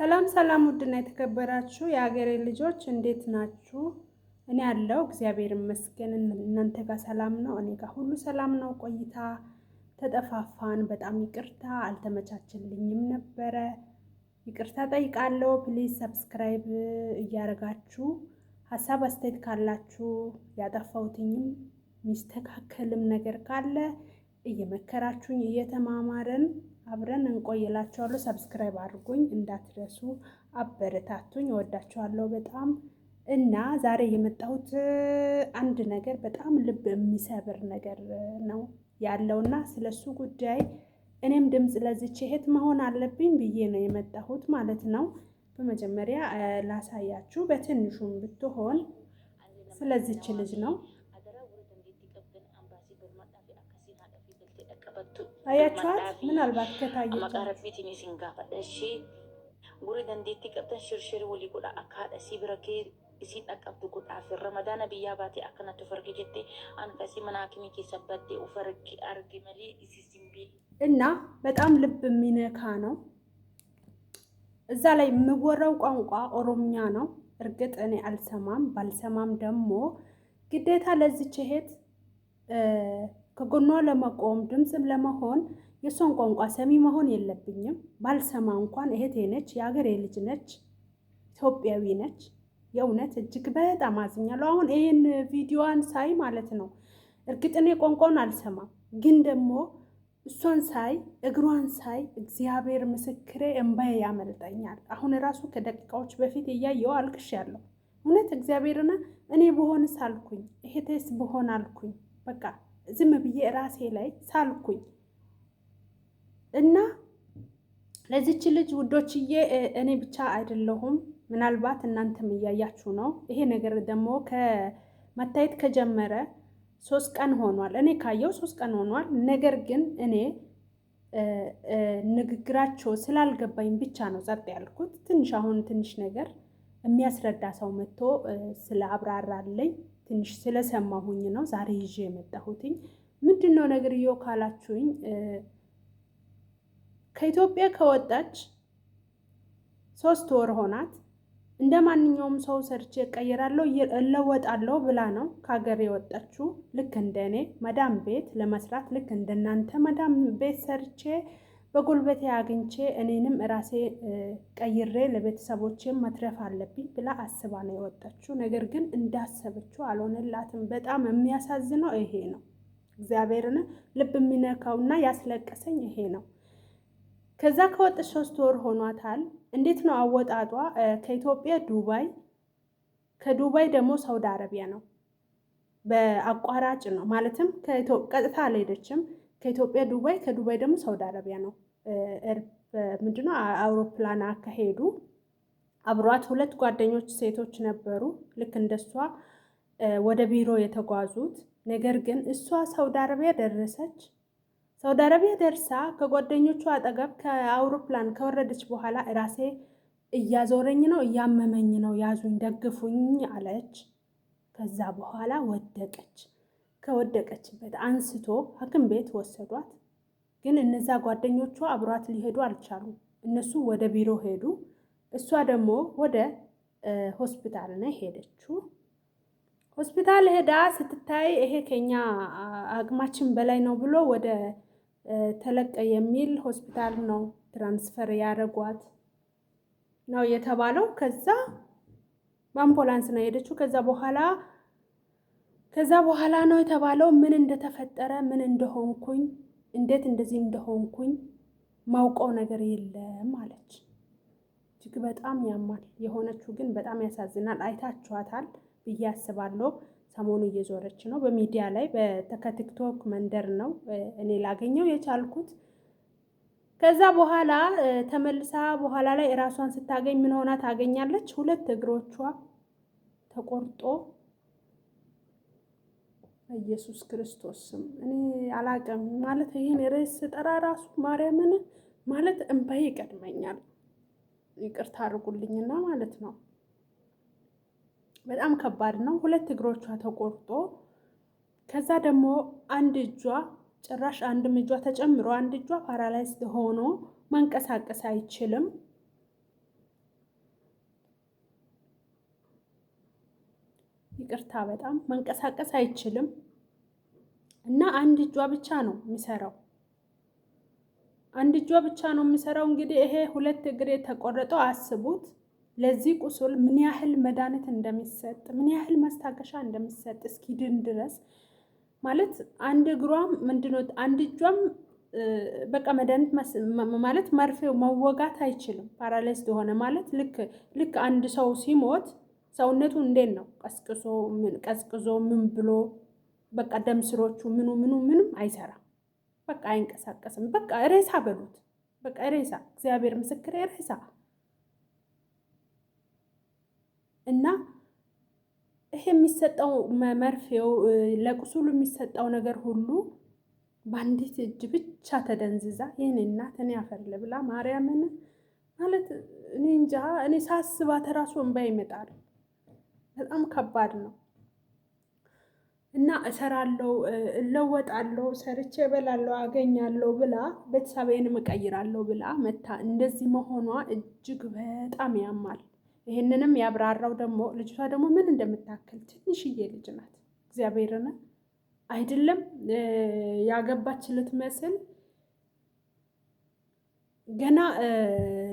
ሰላም ሰላም ውድና የተከበራችሁ የሀገሬ ልጆች እንዴት ናችሁ? እኔ ያለው እግዚአብሔር ይመስገን። እናንተ ጋር ሰላም ነው? እኔ ጋር ሁሉ ሰላም ነው። ቆይታ ተጠፋፋን። በጣም ይቅርታ አልተመቻችልኝም ነበረ። ይቅርታ ጠይቃለሁ። ፕሊዝ ሰብስክራይብ እያደረጋችሁ ሀሳብ አስተያየት ካላችሁ ያጠፋሁትኝም ሚስተካከልም ነገር ካለ እየመከራችሁኝ እየተማማረን አብረን እንቆይላችኋለሁ። ሰብስክራይብ አድርጉኝ እንዳትረሱ፣ አበረታቱኝ። እወዳችኋለሁ በጣም እና ዛሬ የመጣሁት አንድ ነገር በጣም ልብ የሚሰብር ነገር ነው ያለውና ስለሱ ጉዳይ እኔም ድምፅ ለዚች እህት መሆን አለብኝ ብዬ ነው የመጣሁት ማለት ነው። በመጀመሪያ ላሳያችሁ በትንሹም ብትሆን ስለዚች ልጅ ነው። አያችኋት? ምናልባት ከታየች ጉሪ ደንዴቲ ቀብተን ሽርሽሪ ወሊ ቁዳ አካዳ ሲብረኬ ሲጠቀብቱ ቁዳ ፍር ረመዳና ብያ ባቴ አከናቱ ፈርጌ ጀቴ አንከሲ መናኪሚ ከሰበቴ ኡፈርኪ አርጊ መሊ ሲሲምቢ እና በጣም ልብ የሚነካ ነው። እዛ ላይ የምወራው ቋንቋ ኦሮምኛ ነው። እርግጥ እኔ አልሰማም፣ ባልሰማም ደግሞ ግዴታ ለዚች እህት ከጎኗ ለመቆም ድምፅም ለመሆን የሷን ቋንቋ ሰሚ መሆን የለብኝም። ባልሰማ እንኳን እህቴ ነች፣ የሀገሬ ልጅ ነች፣ ኢትዮጵያዊ ነች። የእውነት እጅግ በጣም አዝኛለሁ። አሁን ይህን ቪዲዮዋን ሳይ ማለት ነው እርግጥ እኔ ቋንቋውን አልሰማም፣ ግን ደግሞ እሷን ሳይ እግሯን ሳይ እግዚአብሔር ምስክሬ እንባዬ ያመልጠኛል። አሁን ራሱ ከደቂቃዎች በፊት እያየው አልቅሻለሁ። እውነት እግዚአብሔርና እኔ ብሆንስ አልኩኝ፣ እህቴስ ብሆን አልኩኝ። በቃ ዝም ብዬ ራሴ ላይ ሳልኩኝ እና ለዚች ልጅ ውዶችዬ እኔ ብቻ አይደለሁም፣ ምናልባት እናንተም እያያችሁ ነው። ይሄ ነገር ደግሞ ከመታየት ከጀመረ 3 ቀን ሆኗል። እኔ ካየው 3 ቀን ሆኗል። ነገር ግን እኔ ንግግራቸው ስላልገባኝ ብቻ ነው ጸጥ ያልኩት። አሁን ትንሽ ነገር የሚያስረዳ ሰው መጥቶ ስለ አብራራለኝ ትንሽ ስለሰማሁኝ ነው ዛሬ ይዤ የመጣሁትኝ። ምንድነው ነገርየው ካላችሁኝ ከኢትዮጵያ ከወጣች 3 ወር ሆናት። እንደ ማንኛውም ሰው ሰርቼ እቀይራለሁ እለወጣለሁ ብላ ነው ከሀገር የወጣችው። ልክ እንደኔ መዳም ቤት ለመስራት ልክ እንደናንተ መዳም ቤት ሰርቼ በጉልበቴ አግኝቼ እኔንም ራሴ ቀይሬ ለቤተሰቦቼም መትረፍ አለብኝ ብላ አስባ ነው የወጣችው። ነገር ግን እንዳሰበችው አልሆነላትም። በጣም የሚያሳዝነው ይሄ ነው። እግዚአብሔርን ልብ የሚነካውና ያስለቀሰኝ ይሄ ነው። ከዛ ከወጣች 3 ወር ሆኗታል። እንዴት ነው አወጣጧ? ከኢትዮጵያ ዱባይ፣ ከዱባይ ደግሞ ሳውዲ አረቢያ ነው። በአቋራጭ ነው ማለትም ቀጥታ አልሄደችም። ከኢትዮጵያ ዱባይ፣ ከዱባይ ደግሞ ሳውዲ አረቢያ ነው። ምንድነው አውሮፕላን አካሄዱ። አብሯት 2 ጓደኞች ሴቶች ነበሩ፣ ልክ እንደሷ ወደ ቢሮ የተጓዙት። ነገር ግን እሷ ሳውዲ አረቢያ ደረሰች። ሳውዲ አረቢያ ደርሳ ከጓደኞቿ አጠገብ ከአውሮፕላን ከወረደች በኋላ ራሴ እያዞረኝ ነው፣ እያመመኝ ነው፣ ያዙኝ፣ ደግፉኝ አለች። ከዛ በኋላ ወደቀች። ከወደቀችበት አንስቶ ሐኪም ቤት ወሰዷት። ግን እነዛ ጓደኞቿ አብሯት ሊሄዱ አልቻሉም። እነሱ ወደ ቢሮ ሄዱ። እሷ ደግሞ ወደ ሆስፒታል ነው ሄደችው። ሆስፒታል ሄዳ ስትታይ ይሄ ከኛ አቅማችን በላይ ነው ብሎ ወደ ተለቀ የሚል ሆስፒታል ነው ትራንስፈር ያደረጓት ነው የተባለው። ከዛ በአምቡላንስ ነው ሄደችው። ከዛ በኋላ ነው የተባለው ምን እንደተፈጠረ ምን እንደሆንኩኝ እንዴት እንደዚህ እንደሆንኩኝ ማውቀው ነገር የለም አለች። እጅግ በጣም ያማል። የሆነችው ግን በጣም ያሳዝናል። አይታችኋታል ብዬ አስባለሁ። ሰሞኑ እየዞረች ነው በሚዲያ ላይ ከቲክቶክ መንደር ነው እኔ ላገኘው የቻልኩት። ከዛ በኋላ ተመልሳ በኋላ ላይ እራሷን ስታገኝ ምን ሆና ታገኛለች? 2 እግሮቿ ተቆርጦ ኢየሱስ ክርስቶስ ስም እኔ አላቀም ማለት ይሄን ርዕስ ስጠራ ራሱ ማርያምን ማለት እንባዬ ይቀድመኛል። ይቅርታ አድርጉልኝና ማለት ነው። በጣም ከባድ ነው። 2 እግሮቿ ተቆርጦ ከዛ ደግሞ አንድ እጇ ጭራሽ አንድም እጇ ተጨምሮ አንድ እጇ ፓራላይዝድ ሆኖ መንቀሳቀስ አይችልም። ይቅርታ በጣም መንቀሳቀስ አይችልም እና አንድ እጇ ብቻ ነው የሚሰራው። አንድ እጇ ብቻ ነው የሚሰራው። እንግዲህ ይሄ 2 እግር የተቆረጠው አስቡት። ለዚህ ቁስል ምን ያህል መድኃኒት እንደሚሰጥ ምን ያህል ማስታገሻ እንደሚሰጥ እስኪድን ድረስ ማለት አንድ እግሯም ምንድነው አንድ እጇም በቃ መድኃኒት ማለት መርፌው መወጋት አይችልም። ፓራላይዝድ ሆነ ማለት ልክ አንድ ሰው ሲሞት ሰውነቱ እንዴት ነው ቀዝቅዞ ምን ብሎ በቃ ደም ስሮቹ ምንም አይሰራም። በቃ አይንቀሳቀስም። በቃ ሬሳ በሉት። በቃ ሬሳ፣ እግዚአብሔር ምስክር ሬሳ። እና ይሄ የሚሰጠው መርፌው ለቁስሉ የሚሰጠው ነገር ሁሉ በአንዲት እጅ ብቻ ተደንዝዛ ይህን እናት እኔ አፈር ልብላ ማርያምን ማለት እኔ እንጃ። እኔ ሳስባት ራሱ እንባ ይመጣል። በጣም ከባድ ነው። እና እሰራለሁ፣ እለወጣለሁ፣ ሰርቼ እበላለሁ፣ አገኛለሁ ብላ ቤተሰቤንም እቀይራለሁ ብላ መታ እንደዚህ መሆኗ እጅግ በጣም ያማል። ይሄንንም ያብራራው ደግሞ ልጅቷ ደግሞ ምን እንደምታክል ትንሽዬ ልጅ ናት። እግዚአብሔርን አይደለም ያገባች ልትመስል ገና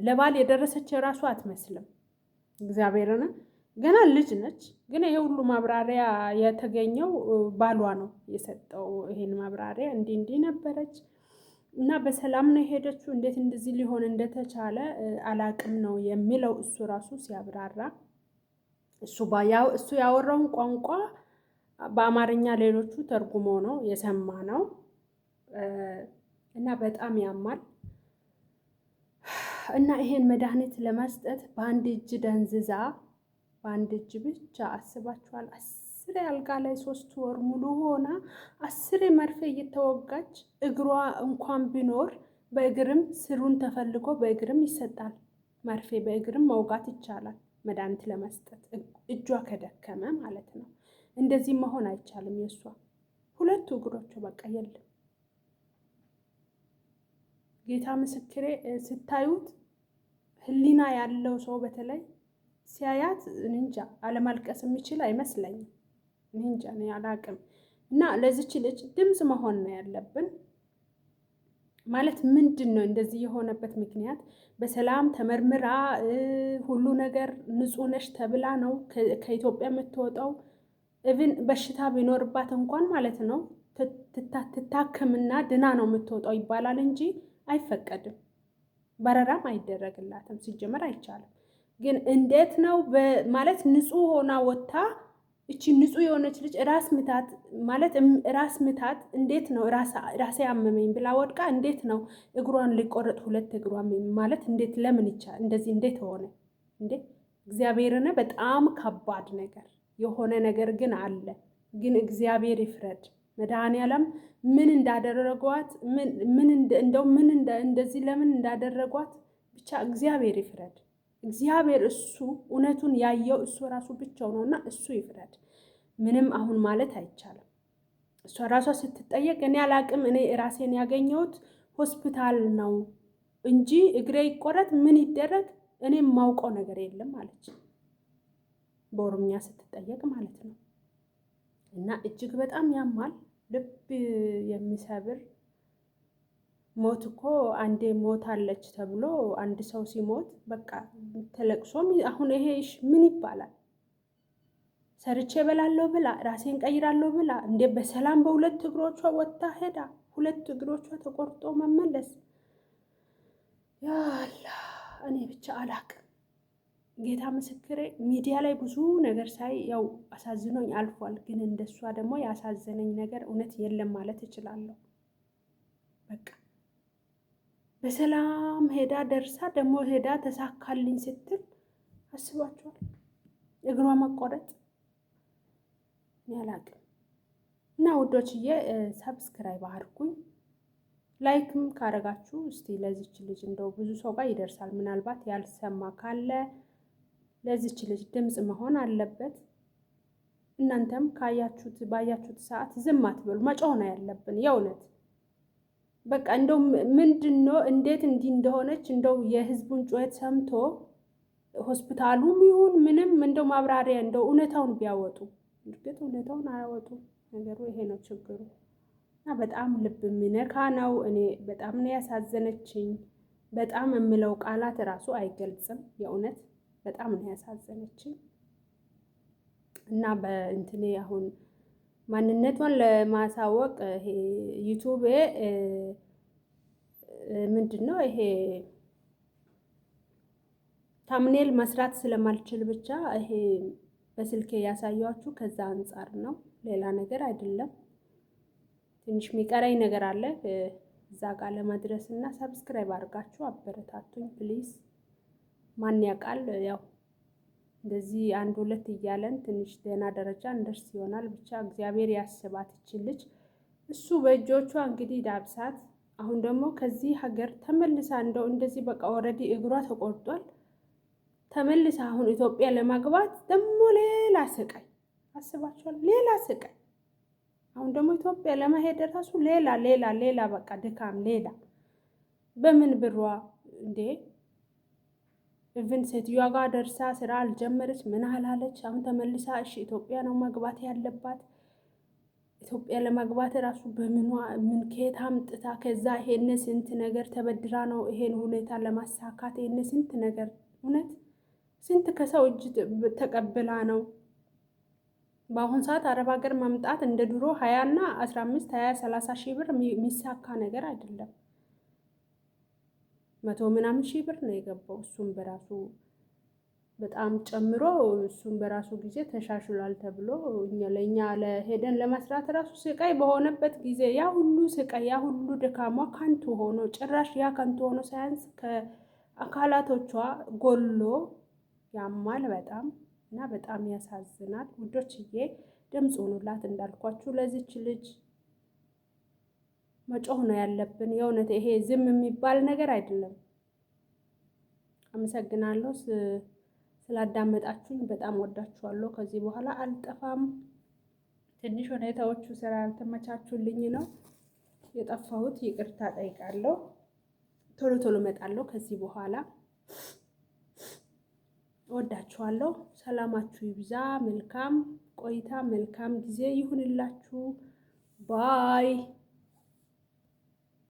ለባል የደረሰች ራሱ አትመስልም። እግዚአብሔርን ገና ልጅ ነች። ግን ይሄ ሁሉ ማብራሪያ የተገኘው ባሏ ነው የሰጠው። ይሄን ማብራሪያ እንዲህ ነበረች እና በሰላም ነው የሄደችው። እንዴት እንደዚህ ሊሆን እንደተቻለ አላቅም ነው የሚለው እሱ ራሱ ሲያብራራ። እሱ ያወራውን ቋንቋ በአማርኛ ሌሎቹ ተርጉሞ ነው የሰማ ነው እና በጣም ያማል። እና ይሄን መድኃኒት ለመስጠት በአንድ እጅ ደንዝዛ በአንድ እጅ ብቻ አስባችኋል። 10 አልጋ ላይ 3 ወር ሙሉ ሆና 10 መርፌ እየተወጋች እግሯ እንኳን ቢኖር በእግርም ስሩን ተፈልጎ በእግርም ይሰጣል። መርፌ በእግርም መውጋት ይቻላል መድኃኒት ለመስጠት እጇ ከደከመ ማለት ነው። እንደዚህ መሆን አይቻልም። የእሷ 2 እግሮቿ በቃ የለም። ጌታ ምስክሬ ስታዩት ህሊና ያለው ሰው በተለይ ሲያያት እንጃ አለማልቀስ የሚችል አይመስለኝም። እንጃ እኔ አላቅም። እና ለዚች ልጅ ድምፅ መሆን ነው ያለብን። ማለት ምንድን ነው እንደዚህ የሆነበት ምክንያት? በሰላም ተመርምራ ሁሉ ነገር ንጹህ ነሽ ተብላ ነው ከኢትዮጵያ የምትወጣው። ኢቭን በሽታ ቢኖርባት እንኳን ማለት ነው ትታከምና ድና ነው የምትወጣው ይባላል እንጂ አይፈቀድም። በረራም አይደረግላትም። ሲጀመር አይቻልም። ግን እንዴት ነው ማለት ንጹህ ሆና ወጥታ እቺ ንጹህ የሆነች ልጅ ራስ ምታት ማለት ራስ ምታት እንዴት ነው ራሴ ያመመኝ ብላ ወድቃ እንዴት ነው እግሯን ሊቆረጥ 2 እግሯን ማለት እንዴት ለምን ይቻላል? እንደዚህ እንዴት ሆነ እንዴ? እግዚአብሔርን በጣም ከባድ ነገር የሆነ ነገር ግን አለ። ግን እግዚአብሔር ይፍረድ። መድኃኒዓለም ምን እንዳደረጓት እንደዚህ ለምን እንዳደረጓት ብቻ እግዚአብሔር ይፍረድ። እግዚአብሔር እሱ እውነቱን ያየው እሱ ራሱ ብቻው ነውና እሱ ይፍረድ። ምንም አሁን ማለት አይቻልም። እሷ ራሷ ስትጠየቅ እኔ አላቅም፣ እኔ ራሴን ያገኘሁት ሆስፒታል ነው እንጂ እግሬ ይቆረጥ ምን ይደረግ እኔ የማውቀው ነገር የለም አለች። በኦሮምኛ ስትጠየቅ ማለት ነው። እና እጅግ በጣም ያማል፣ ልብ የሚሰብር ሞት እኮ አንዴ ሞታለች ተብሎ አንድ ሰው ሲሞት በቃ ተለቅሶም አሁን ይሄ ምን ይባላል? ሰርቼ እበላለሁ ብላ ራሴን ቀይራለሁ ብላ እንዴ በሰላም በ2 እግሮቿ ወጥታ ሄዳ 2 እግሮቿ ተቆርጦ መመለስ ያላ እኔ ብቻ አላቅም። ጌታ ምስክሬ ሚዲያ ላይ ብዙ ነገር ሳይ ያው አሳዝኖኝ አልፏል። ግን እንደሷ ደግሞ ያሳዘነኝ ነገር እውነት የለም ማለት እችላለሁ። በቃ በሰላም ሄዳ ደርሳ ደግሞ ሄዳ ተሳካልኝ ስትል አስባችኋል? እግሯ መቆረጥ ያላቅም። እና ውዶችዬ ሰብስክራይብ አድርጉኝ፣ ላይክም ካረጋችሁ እስቲ ለዚች ልጅ እንደው ብዙ ሰው ጋር ይደርሳል። ምናልባት ያልሰማ ካለ ለዚች ልጅ ድምፅ መሆን አለበት። እናንተም ባያችሁት ሰዓት ዝም አትበሉ። መጮህ ነው ያለብን የእውነት በቃ እንደው ምንድነው እንዴት እንዲህ እንደሆነች እንደው የህዝቡን ጩኸት ሰምቶ ሆስፒታሉም ይሁን ምንም እንደው ማብራሪያ እንደው እውነታውን ቢያወጡ እርግጥ ሁኔታውን አያወጡም። ነገሩ ይሄ ነው ችግሩ እና በጣም ልብ የሚነካ ነው። እኔ በጣም ነው ያሳዘነችኝ። በጣም የምለው ቃላት እራሱ አይገልጽም። የእውነት በጣም ነው ያሳዘነችኝ እና በእንትኔ አሁን ማንነቷን ለማሳወቅ ይሄ ዩቲዩብ ምንድነው ይሄ ታምኔል መስራት ስለማልችል ብቻ ይሄ በስልኬ ያሳያችሁ ከዛ አንፃር ነው፣ ሌላ ነገር አይደለም። ትንሽ የሚቀረኝ ነገር አለ እዛ ጋር ለመድረስ እና ሰብስክራይብ አድርጋችሁ አበረታቱኝ ፕሊዝ። ማን ያውቃል ያው እንደዚህ አንድ ሁለት እያለን ትንሽ ደህና ደረጃ እንደርስ ይሆናል። ብቻ እግዚአብሔር ያስባት ይችልች። እሱ በእጆቿ እንግዲህ ዳብሳት። አሁን ደግሞ ከዚህ ሀገር ተመልሳ እንደው እንደዚህ በቃ ኦልሬዲ እግሯ ተቆርጧል። ተመልሳ አሁን ኢትዮጵያ ለማግባት ደግሞ ሌላ ስቃይ አስባችኋል? ሌላ ስቃይ። አሁን ደግሞ ኢትዮጵያ ለመሄድ ራሱ ሌላ በቃ ድካም ሌላ። በምን ብሯ እንዴ ኢቭን ሴትዮዋ ጋር ደርሳ ስራ አልጀመረች ምን አላለች። አሁን ተመልሳ እሺ ኢትዮጵያ ነው መግባት ያለባት። ኢትዮጵያ ለመግባት ራሱ በምኗ ምን ከየት አምጥታ ከዛ ይሄን ስንት ነገር ተበድራ ነው ይሄን ሁኔታ ለማሳካት ይሄን ስንት ነገር እውነት ስንት ከሰው እጅ ተቀብላ ነው። በአሁን ሰዓት አረብ ሀገር መምጣት እንደ ድሮ 20 እና 15 20 30 ሺህ ብር የሚሳካ ነገር አይደለም። 100 ምናምን ሺህ ብር ነው የገባው። እሱም በራሱ በጣም ጨምሮ እሱም በራሱ ጊዜ ተሻሽሏል ተብሎ ለኛ ለሄደን ለመስራት ራሱ ስቃይ በሆነበት ጊዜ ያ ሁሉ ስቃይ ያ ሁሉ ድካሟ ከንቱ ሆኖ ጭራሽ ያ ከንቱ ሆኖ ሳያንስ ከአካላቶቿ ጎሎ ያማል በጣም እና በጣም ያሳዝናል። ውዶችዬ ድምፅ ሆኑላት እንዳልኳችሁ ለዚች ልጅ መጮህ ነው ያለብን። የእውነት ይሄ ዝም የሚባል ነገር አይደለም። አመሰግናለሁ ስላዳመጣችሁኝ። በጣም ወዳችኋለሁ። ከዚህ በኋላ አልጠፋም። ትንሽ ሁኔታዎቹ ስራ ያልተመቻቹልኝ ነው የጠፋሁት። ይቅርታ ጠይቃለሁ። ቶሎ እመጣለሁ ከዚህ በኋላ። ወዳችኋለሁ። ሰላማችሁ ይብዛ። መልካም ቆይታ፣ መልካም ጊዜ ይሁንላችሁ። ባይ